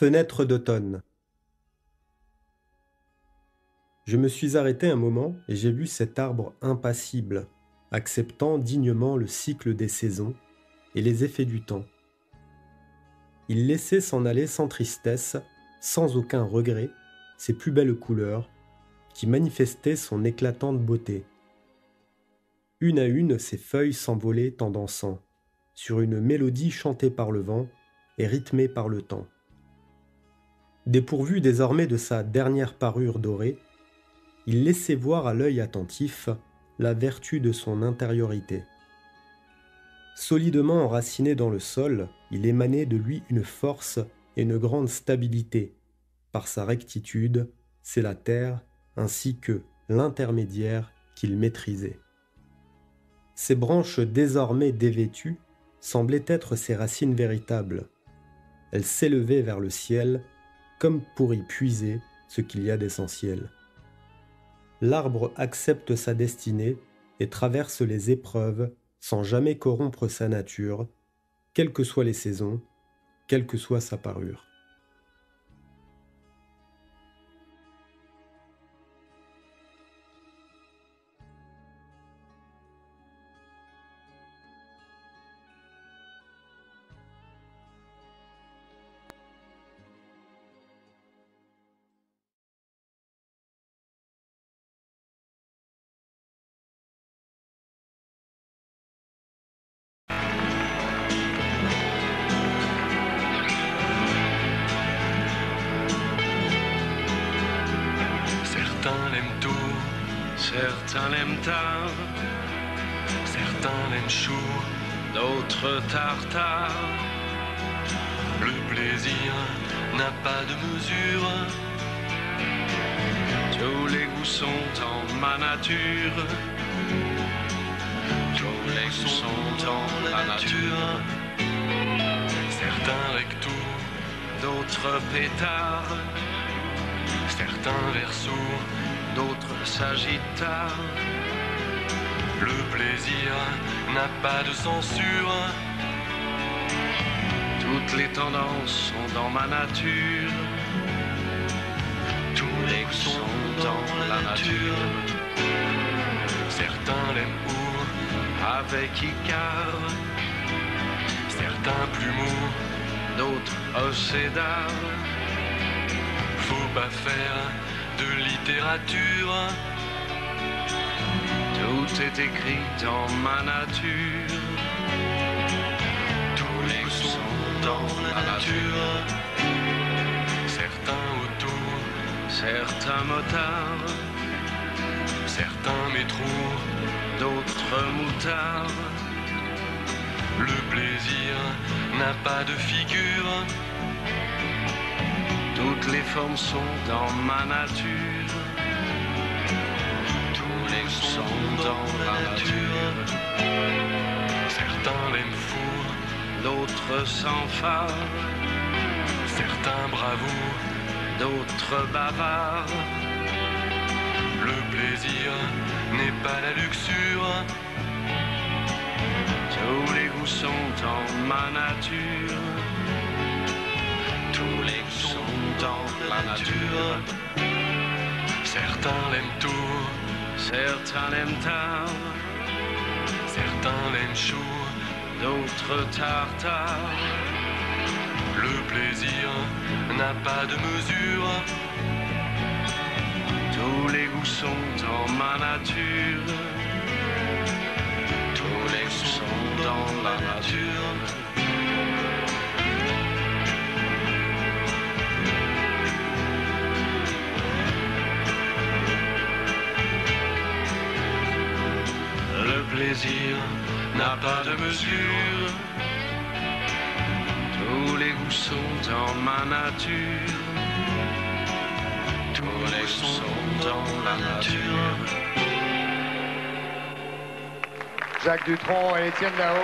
Fenêtre d'automne. Je me suis arrêté un moment et j'ai vu cet arbre impassible, acceptant dignement le cycle des saisons et les effets du temps. Il laissait s'en aller sans tristesse, sans aucun regret, ses plus belles couleurs, qui manifestaient son éclatante beauté. Une à une, ses feuilles s'envolaient en dansant, sur une mélodie chantée par le vent et rythmée par le temps. Dépourvu désormais de sa dernière parure dorée, il laissait voir à l'œil attentif la vertu de son intériorité. Solidement enraciné dans le sol, il émanait de lui une force et une grande stabilité. Par sa rectitude, c'est la terre ainsi que l'intermédiaire qu'il maîtrisait. Ses branches désormais dévêtues semblaient être ses racines véritables. Elles s'élevaient vers le ciel comme pour y puiser ce qu'il y a d'essentiel. L'arbre accepte sa destinée et traverse les épreuves sans jamais corrompre sa nature, quelles que soient les saisons, quelle que soit sa parure. Certains l'aiment tôt, certains l'aiment tard, certains l'aiment chaud, d'autres tartare. Le plaisir n'a pas de mesure, tous les goûts sont en ma nature, tous les goûts sont en la nature. Certains rectos, d'autres pétards, certains versos, d'autres sagittaires. Le plaisir n'a pas de censure, toutes les tendances sont dans ma nature, tous les goûts sont dans la nature. Certains l'aiment pour avec Icare, certains plumeaux, d'autres océdars. Faut pas faire de littérature, tout est écrit dans ma nature, tous les goûts sont dans la nature. Certains autos, certains motards, certains métros, d'autres moutards. Le plaisir n'a pas de figure, toutes les formes sont dans ma nature, tous les goûts sont dans la nature. Certains l'aiment fou, d'autres sans phare, certains bravos, d'autres bavards. Le plaisir n'est pas la luxure, tous les goûts sont dans ma nature, tous les goûts sont dans la nature. Certains l'aiment tôt, certains l'aiment tard, certains l'aiment chaud, d'autres tartare. Le plaisir n'a pas de mesure, tous les goûts sont dans ma nature, tous les goûts sont dans la nature. Le plaisir n'a pas de mesure, tous les goûts sont dans ma nature, tous les goûts sont dans la nature. Jacques Dutronc et Étienne Dao.